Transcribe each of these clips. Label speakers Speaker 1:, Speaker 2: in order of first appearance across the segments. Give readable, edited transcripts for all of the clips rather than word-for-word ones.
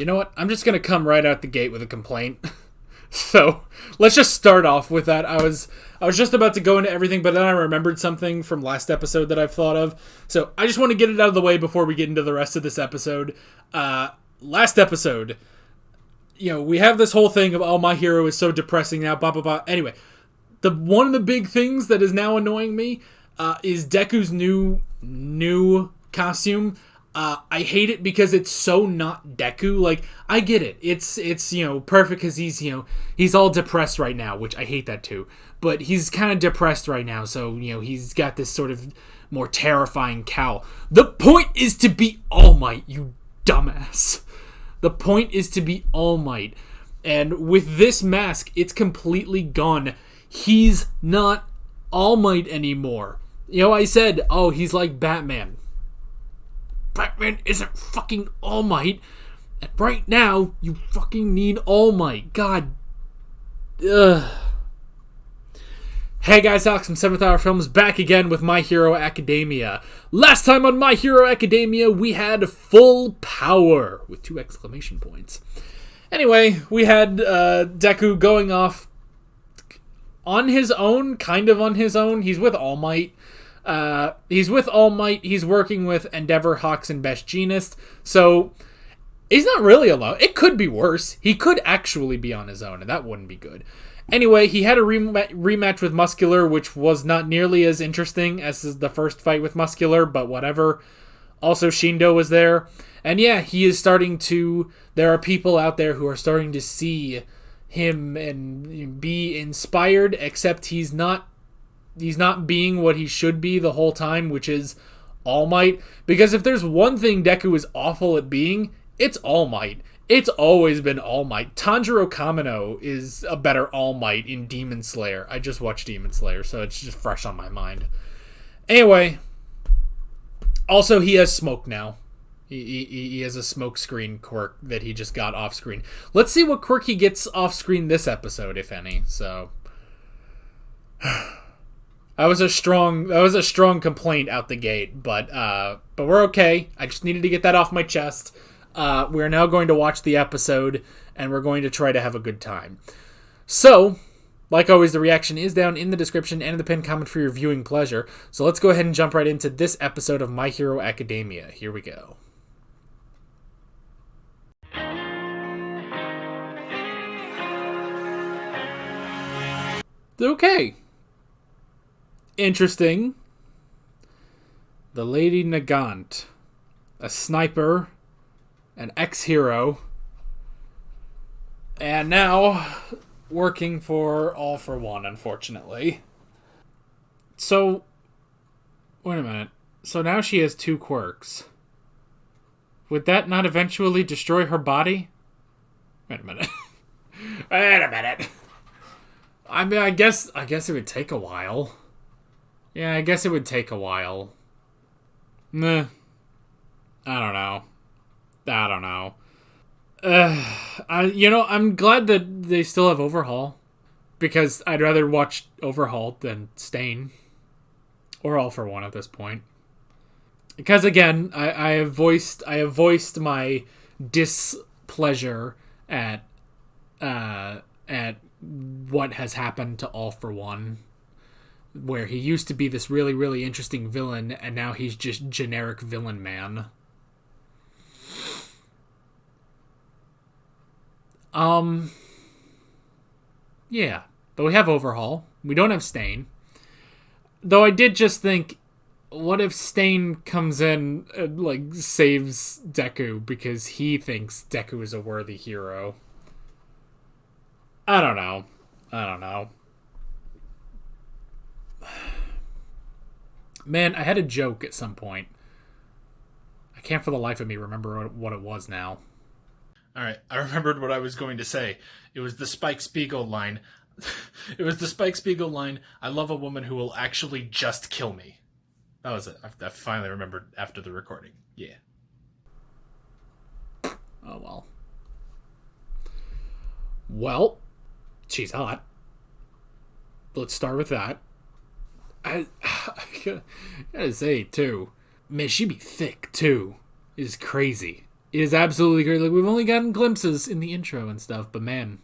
Speaker 1: You know what? I'm just gonna come right out the gate with a complaint. So let's just start off with that. I was just about to go into everything, but then I remembered something from last episode that I've thought of. So I just want to get it out of the way before we get into the rest of this episode. Last episode, we have this whole thing of, oh, my hero is so depressing now, blah, blah, blah. Anyway, one of the big things that is now annoying me is Deku's new costume. I hate it because it's so not Deku. Like, I get it. It's perfect because he's all depressed right now, which I hate that too. But he's kind of depressed right now, so, he's got this sort of more terrifying cowl. The point is to be All Might, you dumbass. The point is to be All Might. And with this mask, it's completely gone. He's not All Might anymore. I said, oh, he's like Batman. Batman isn't fucking All Might. And right now, you fucking need All Might. God. Ugh. Hey guys, Alex from 7th Hour Films back again with My Hero Academia. Last time on My Hero Academia, we had full power with 2 exclamation points. Anyway, we had Deku going off on his own, kind of on his own. He's with All Might. He's working with Endeavor, Hawks, and Best Jeanist. So, he's not really alone. It could be worse. He could actually be on his own, and that wouldn't be good. Anyway, he had a rematch with Muscular, which was not nearly as interesting as the first fight with Muscular, but whatever. Also, Shindo was there. And yeah, he is starting to... There are people out there who are starting to see him and be inspired, except he's not being what he should be the whole time, which is All Might. Because if there's one thing Deku is awful at being, it's All Might. It's always been All Might. Tanjiro Kamino is a better All Might in Demon Slayer. I just watched Demon Slayer, so it's just fresh on my mind. Anyway, also he has smoke now. He has a smoke screen quirk that he just got off screen. Let's see what quirk he gets off screen this episode, if any. So... That was a strong complaint out the gate, but we're okay. I just needed to get that off my chest. We're now going to watch the episode, and we're going to try to have a good time. So, like always, the reaction is down in the description and in the pinned comment for your viewing pleasure. So let's go ahead and jump right into this episode of My Hero Academia. Here we go. Okay. Interesting. The Lady Nagant, a sniper, an ex-hero, and now working for All for One, unfortunately. So, wait a minute. So now she has 2 quirks. Would that not eventually destroy her body? Wait a minute. Wait a minute. I mean, I guess it would take a while. Yeah, I guess it would take a while. Meh. I don't know. I'm glad that they still have Overhaul. Because I'd rather watch Overhaul than Stain. Or All for One at this point. Because again, I have voiced my displeasure at what has happened to All for One. Where he used to be this really, really interesting villain, and now he's just generic villain man. Yeah. But we have Overhaul. We don't have Stain. Though I did just think, what if Stain comes in and, saves Deku because he thinks Deku is a worthy hero? I don't know. Man, I had a joke at some point. I can't for the life of me remember what it was now. Alright, I remembered what I was going to say. It was the Spike Spiegel line. I love a woman who will actually just kill me. That was it. I finally remembered after the recording. Yeah. Oh, well. Well, she's hot. Let's start with that. I gotta say, too, man, she be thick, too. It's crazy. is absolutely great. Like, we've only gotten glimpses in the intro and stuff, but man,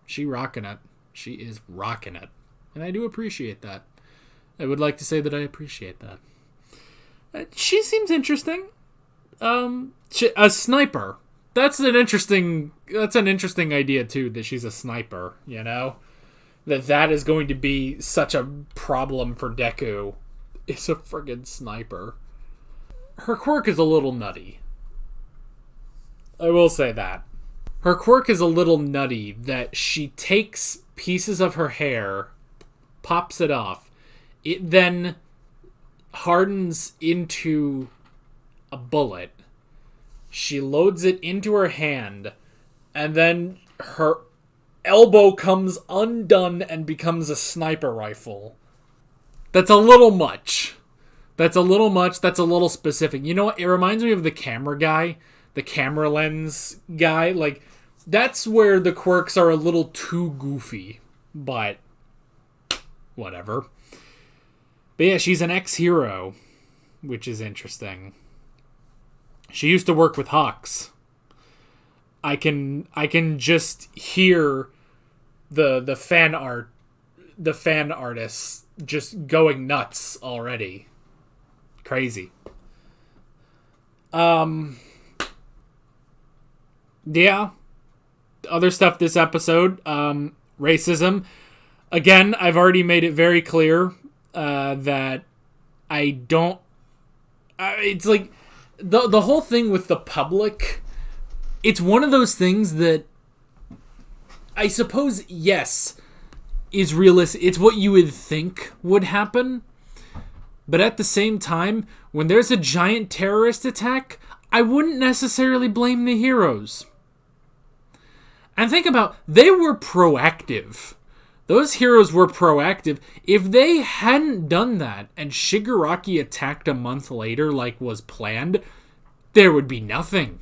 Speaker 1: she rocking it. She is rocking it. And I do appreciate that. I would like to say that I appreciate that. She seems interesting. A sniper. That's an interesting idea too, that she's a sniper, you know? That is going to be such a problem for Deku. Is a friggin' sniper. Her quirk is a little nutty. I will say that. Her quirk is a little nutty, that she takes pieces of her hair, pops it off. It then hardens into a bullet. She loads it into her hand, and then her elbow comes undone and becomes a sniper rifle. That's a little much. That's a little specific. You know what? It reminds me of the camera guy, the camera lens guy. Like, that's where the quirks are a little too goofy. But, whatever. But yeah, she's an ex-hero, which is interesting. She used to work with Hawks. I can just hear the fan artists just going nuts already. Crazy. Yeah. Other stuff this episode. Racism. Again, I've already made it very clear that I don't... it's like... The whole thing with the public... It's one of those things that... I suppose, yes, is realistic. It's what you would think would happen. But at the same time, when there's a giant terrorist attack, I wouldn't necessarily blame the heroes. And think about, they were proactive. Those heroes were proactive. If they hadn't done that, and Shigaraki attacked a month later like was planned, there would be nothing.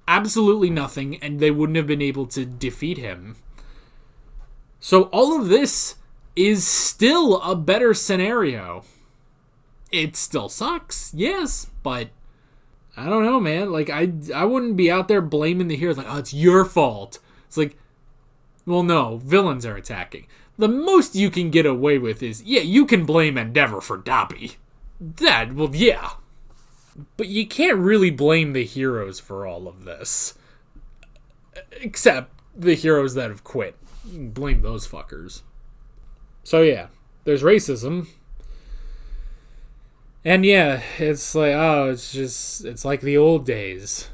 Speaker 1: Absolutely nothing, and they wouldn't have been able to defeat him. So all of this is still a better scenario. It still sucks, yes, but I don't know, man. Like, I wouldn't be out there blaming the heroes like, oh, it's your fault. It's like, well, no, villains are attacking. The most you can get away with is, yeah, you can blame Endeavor for Dabi. That, well, yeah. But you can't really blame the heroes for all of this. Except the heroes that have quit. You can blame those fuckers. So yeah, there's racism. And yeah, it's like, oh, it's like the old days.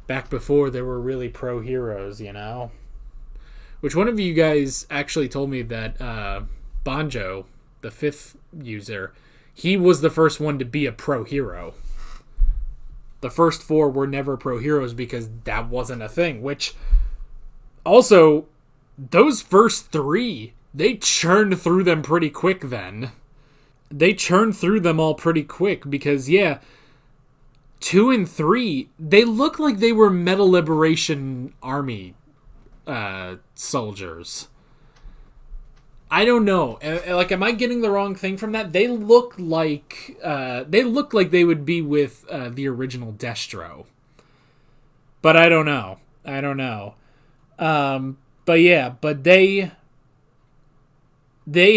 Speaker 1: Back before there were really pro-heroes, you know? Which one of you guys actually told me that Banjo, the 5th user, he was the first one to be a pro-hero. The first 4 were never pro-heroes because that wasn't a thing. Which, also, those first 3, they churned through them pretty quick then. They churned through them all pretty quick because, yeah, 2 and 3, they look like they were Metal Liberation Army soldiers. I don't know. Like, am I getting the wrong thing from that? They look like they would be with the original Destro. But I don't know. But yeah, but they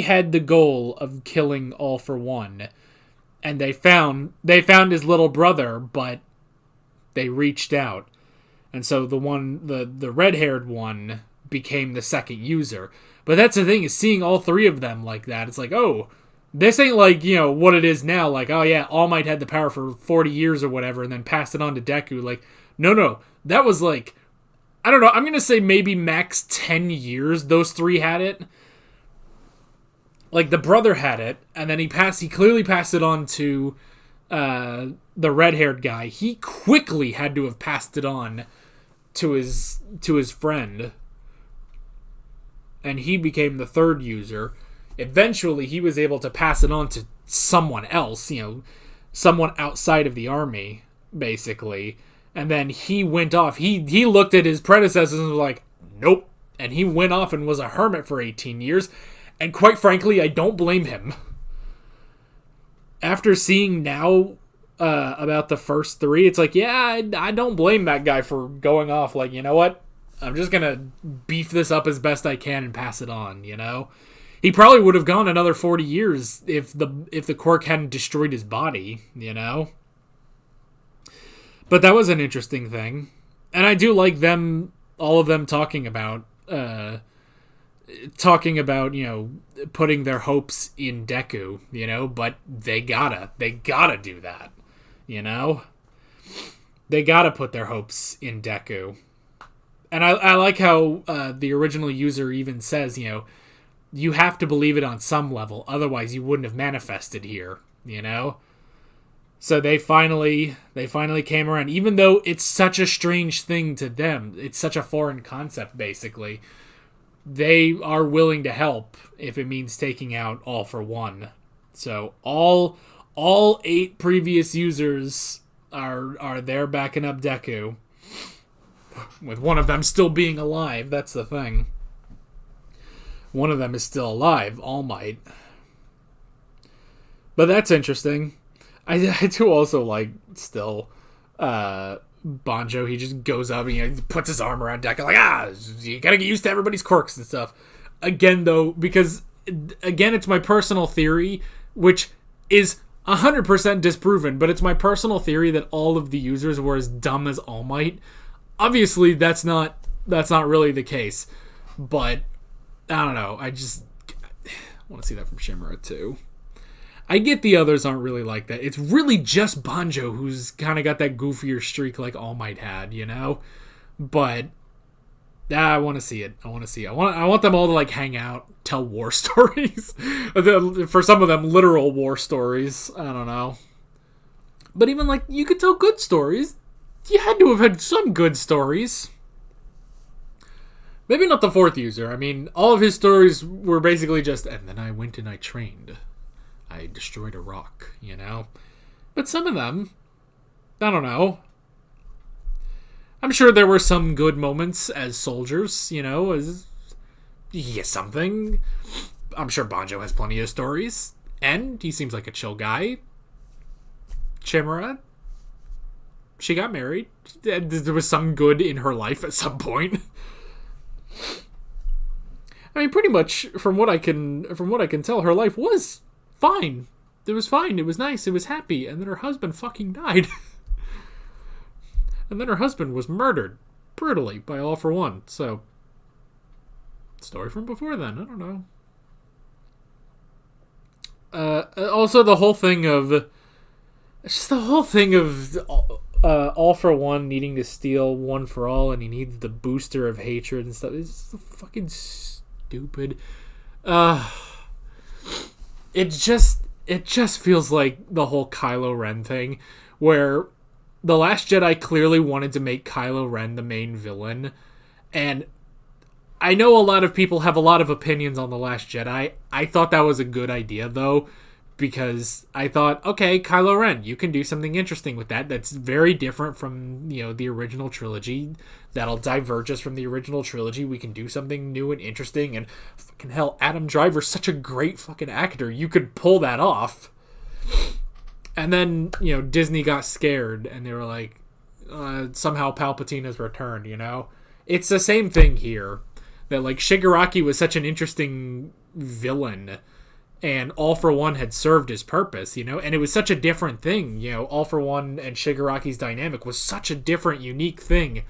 Speaker 1: had the goal of killing All for One, and they found his little brother, but they reached out, and so the red-haired one became the second user. But that's the thing, is seeing all 3 of them like that, it's like, oh, this ain't like, you know, what it is now, like, oh yeah, All Might had the power for 40 years or whatever, and then passed it on to Deku. Like, no, that was like, I don't know, I'm gonna say maybe max 10 years those 3 had it. Like, the brother had it, and then he clearly passed it on to the red-haired guy. He quickly had to have passed it on to his friend. And he became the 3rd user. Eventually, he was able to pass it on to someone else, you know, someone outside of the army, basically. And then he went off. He looked at his predecessors and was like, nope. And he went off and was a hermit for 18 years. And quite frankly, I don't blame him. After seeing now about the first three, it's like, yeah, I don't blame that guy for going off. Like, you know what? I'm just gonna beef this up as best I can and pass it on. You know, he probably would have gone another 40 years if the Quark hadn't destroyed his body. You know, but that was an interesting thing, and I do like them, all of them talking about you know, putting their hopes in Deku. You know, but they gotta do that. You know, they gotta put their hopes in Deku. And I like how the original user even says, you know, you have to believe it on some level, otherwise you wouldn't have manifested here, you know? So they finally came around, even though it's such a strange thing to them. It's such a foreign concept, basically. They are willing to help if it means taking out All for One. So all 8 previous users are there backing up Deku, with one of them still being alive. That's the thing. One of them is still alive, All Might. But that's interesting. I do also like still Banjo. He just goes up and he puts his arm around Deku like, you gotta get used to everybody's quirks and stuff. Again, though, because again, it's my personal theory, which is 100% disproven, but it's my personal theory that all of the users were as dumb as All Might. Obviously, that's not really the case, but I don't know. I want to see that from Shimura too. I get the others aren't really like that. It's really just Banjo who's kind of got that goofier streak like All Might had, you know. But I want to see it. I want them all to like hang out, tell war stories. For some of them, literal war stories. I don't know. But even like you could tell good stories. You had to have had some good stories. Maybe not the 4th user. I mean, all of his stories were basically just, and then I went and I trained. I destroyed a rock, you know? But some of them, I don't know. I'm sure there were some good moments as soldiers, you know, something. I'm sure Banjo has plenty of stories. And he seems like a chill guy. Chimera, she got married. There was some good in her life at some point. I mean, pretty much from what I can tell, her life was fine. It was fine. It was nice. It was happy. And then her husband fucking died. And then her husband was murdered brutally by All for One. So, story from before then. I don't know. Also, the whole thing of All for One needing to steal One for All, and he needs the booster of hatred and stuff. It's so fucking stupid. It just feels like the whole Kylo Ren thing, where The Last Jedi clearly wanted to make Kylo Ren the main villain, and I know a lot of people have a lot of opinions on The Last Jedi. I thought that was a good idea, though, because I thought, okay, Kylo Ren, you can do something interesting with that. That's very different from, you know, the original trilogy. That'll diverge us from the original trilogy. We can do something new and interesting. And fucking hell, Adam Driver's such a great fucking actor. You could pull that off. And then, you know, Disney got scared and they were like, somehow Palpatine has returned, you know? It's the same thing here. That, like, Shigaraki was such an interesting villain, and All for One had served his purpose, you know? And it was such a different thing, you know? All for One and Shigaraki's dynamic was such a different, unique thing.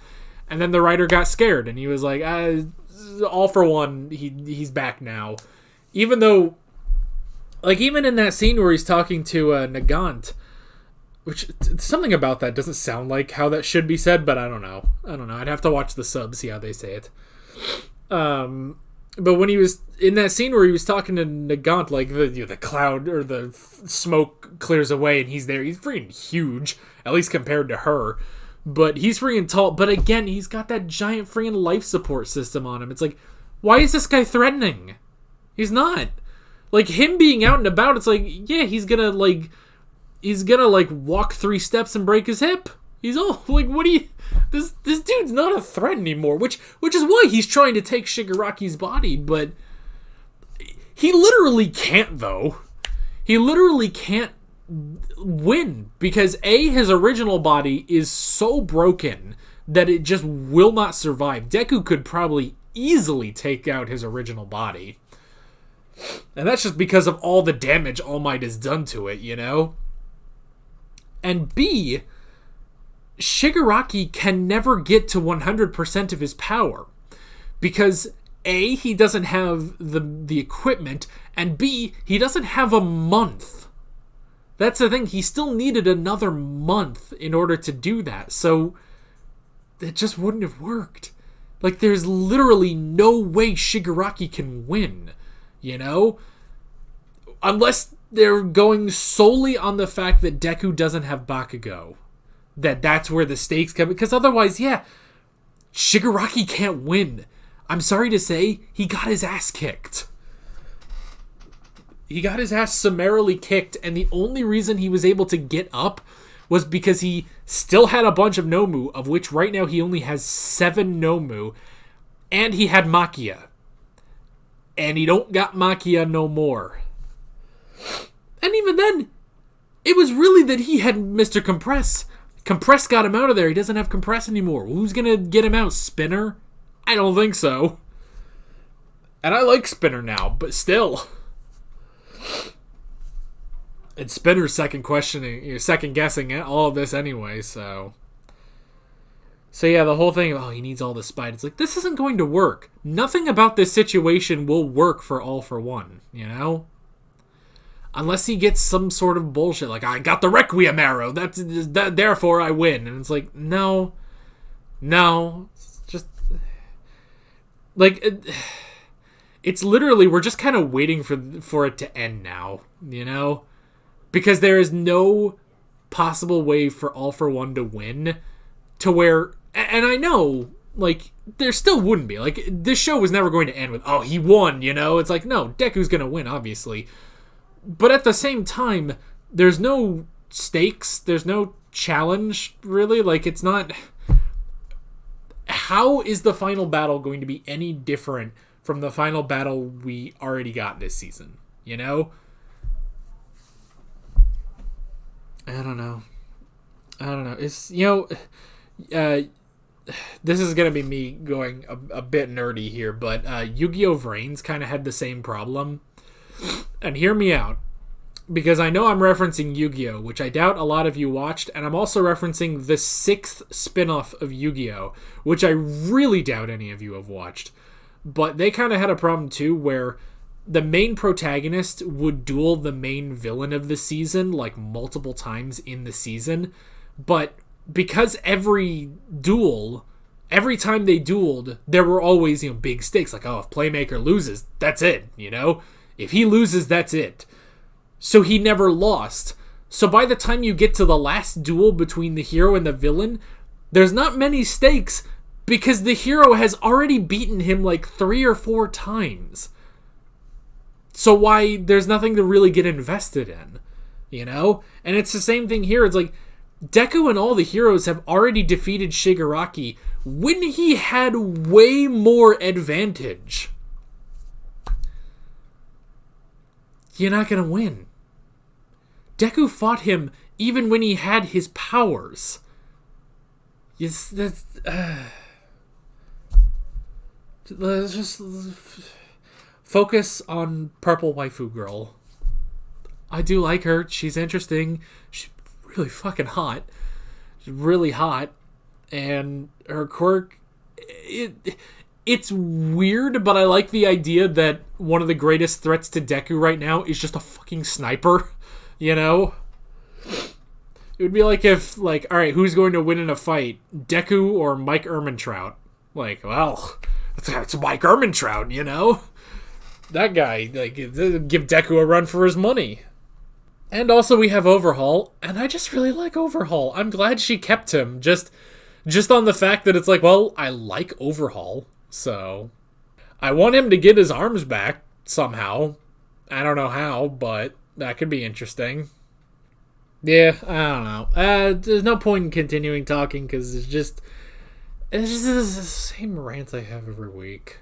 Speaker 1: And then the writer got scared, and he was like, All for One, he's back now. Even though, like, even in that scene where he's talking to Nagant, which, something about that doesn't sound like how that should be said, but I don't know. I'd have to watch the sub, see how they say it. But when he was in that scene where he was talking to Nagant, like the cloud or the smoke clears away and he's there. He's freaking huge, at least compared to her. But he's freaking tall. But again, he's got that giant freaking life support system on him. It's like, why is this guy threatening? He's not. Like, him being out and about, it's like, yeah, he's gonna walk 3 steps and break his hip. He's all like, what do you... This dude's not a threat anymore, which is why he's trying to take Shigaraki's body, but he literally can't, though. He literally can't, win, because his original body is so broken that it just will not survive. Deku could probably easily take out his original body. And that's just because of all the damage All Might has done to it, you know? And B, Shigaraki can never get to 100% of his power. Because A, he doesn't have the equipment, and B, he doesn't have a month. That's the thing, he still needed another month in order to do that, so it just wouldn't have worked. Like, there's literally no way Shigaraki can win, you know? Unless they're going solely on the fact that Deku doesn't have Bakugo. That's where the stakes come, because otherwise, yeah, Shigaraki can't win. I'm sorry to say, he got his ass kicked. He got his ass summarily kicked, and the only reason he was able to get up was because he still had a bunch of Nomu, of which right now he only has 7 Nomu, and he had Makia. And he don't got Makia no more. And even then, it was really that he had Mr. Compress. Compress got him out of there. He doesn't have Compress anymore. Who's gonna get him out? Spinner? I don't think so. And I like Spinner now, but still. And Spinner's second guessing all of this anyway, so. So yeah, the whole thing, he needs all the spite. It's like, this isn't going to work. Nothing about this situation will work for All For One, you know? Unless he gets some sort of bullshit, like, I got the Requiem arrow, therefore I win. And it's like, no. It's just, like, it's literally, we're just kind of waiting for it to end now, you know? Because there is no possible way for All For One to win to where, and I know, like, there still wouldn't be. Like, this show was never going to end with, he won, you know? It's like, no, Deku's going to win, obviously. But at the same time, there's no stakes, there's no challenge, really. Like, it's not... How is the final battle going to be any different from the final battle we already got this season? You know? I don't know. It's, this is going to be me going a bit nerdy here, but Yu-Gi-Oh! Vrains kind of had the same problem. And hear me out, because I know I'm referencing Yu-Gi-Oh!, which I doubt a lot of you watched, and I'm also referencing the 6th spin-off of Yu-Gi-Oh!, which I really doubt any of you have watched. But they kind of had a problem too, where the main protagonist would duel the main villain of the season, like, multiple times in the season, but because every time they dueled, there were always, big stakes, like, if Playmaker loses, that's it, you know? If he loses, that's it. So he never lost. So by the time you get to the last duel between the hero and the villain, there's not many stakes because the hero has already beaten him like 3 or 4 times. So why there's nothing to really get invested in, you know? And it's the same thing here. It's like Deku and all the heroes have already defeated Shigaraki when he had way more advantage. You're not going to win. Deku fought him even when he had his powers. Yes, let's just focus on Purple Waifu Girl. I do like her. She's interesting. She's really fucking hot. She's really hot. And her quirk... It's weird, but I like the idea that one of the greatest threats to Deku right now is just a fucking sniper, you know? It would be like if, like, alright, who's going to win in a fight? Deku or Mike Ehrmantraut? Like, well, it's Mike Ehrmantraut, you know? That guy, like, give Deku a run for his money. And also we have Overhaul, and I just really like Overhaul. I'm glad she kept him, just on the fact that it's like, well, I like Overhaul. So, I want him to get his arms back somehow. I don't know how, but that could be interesting. Yeah, I don't know. There's no point in continuing talking because it's just the same rants I have every week.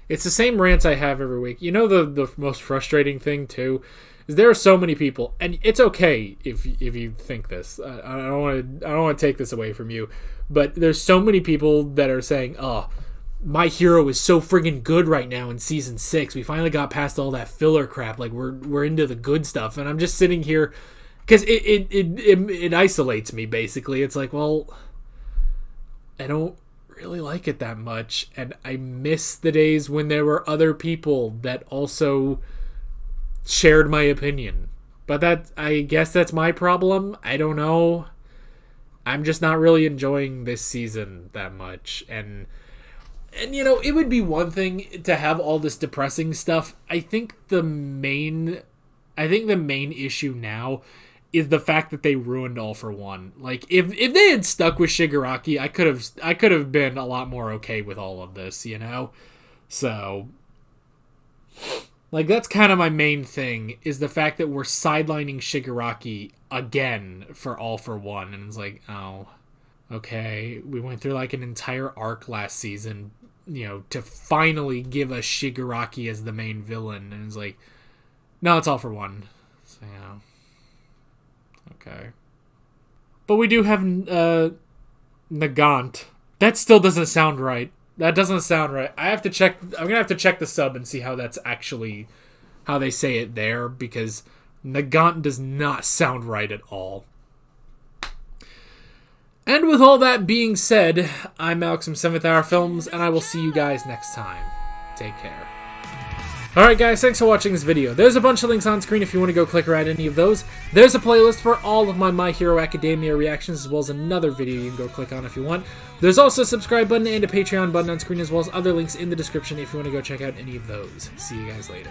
Speaker 1: It's the same rants I have every week. You know the most frustrating thing too is there are so many people, and it's okay if you think this. I don't want to take this away from you, but there's so many people that are saying, "Oh, My Hero is so friggin' good right now in season 6. We finally got past all that filler crap. Like we're into the good stuff." And I'm just sitting here because it isolates me basically. It's like, well, I don't really like it that much, and I miss the days when there were other people that also shared my opinion. But I guess that's my problem. I don't know. I'm just not really enjoying this season that much, and it would be one thing to have all this depressing stuff. I think the main issue now is the fact that they ruined All for One. Like, if they had stuck with Shigaraki, I could have been a lot more okay with all of this, So, like, that's kind of my main thing, is the fact that we're sidelining Shigaraki again for All for One. And it's like, oh, okay, we went through like an entire arc last season, to finally give us Shigaraki as the main villain. And it's like, no, it's All for One. So, yeah. Okay. But we do have Nagant. That still doesn't sound right. That doesn't sound right. I'm gonna have to check the sub and see how that's actually how they say it there, because Nagant does not sound right at all. And with all that being said, I'm Alex from 7th Hour Films, and I will see you guys next time. Take care. Alright guys, thanks for watching this video. There's a bunch of links on screen if you want to go click around any of those. There's a playlist for all of My Hero Academia reactions, as well as another video you can go click on if you want. There's also a subscribe button and a Patreon button on screen, as well as other links in the description if you want to go check out any of those. See you guys later.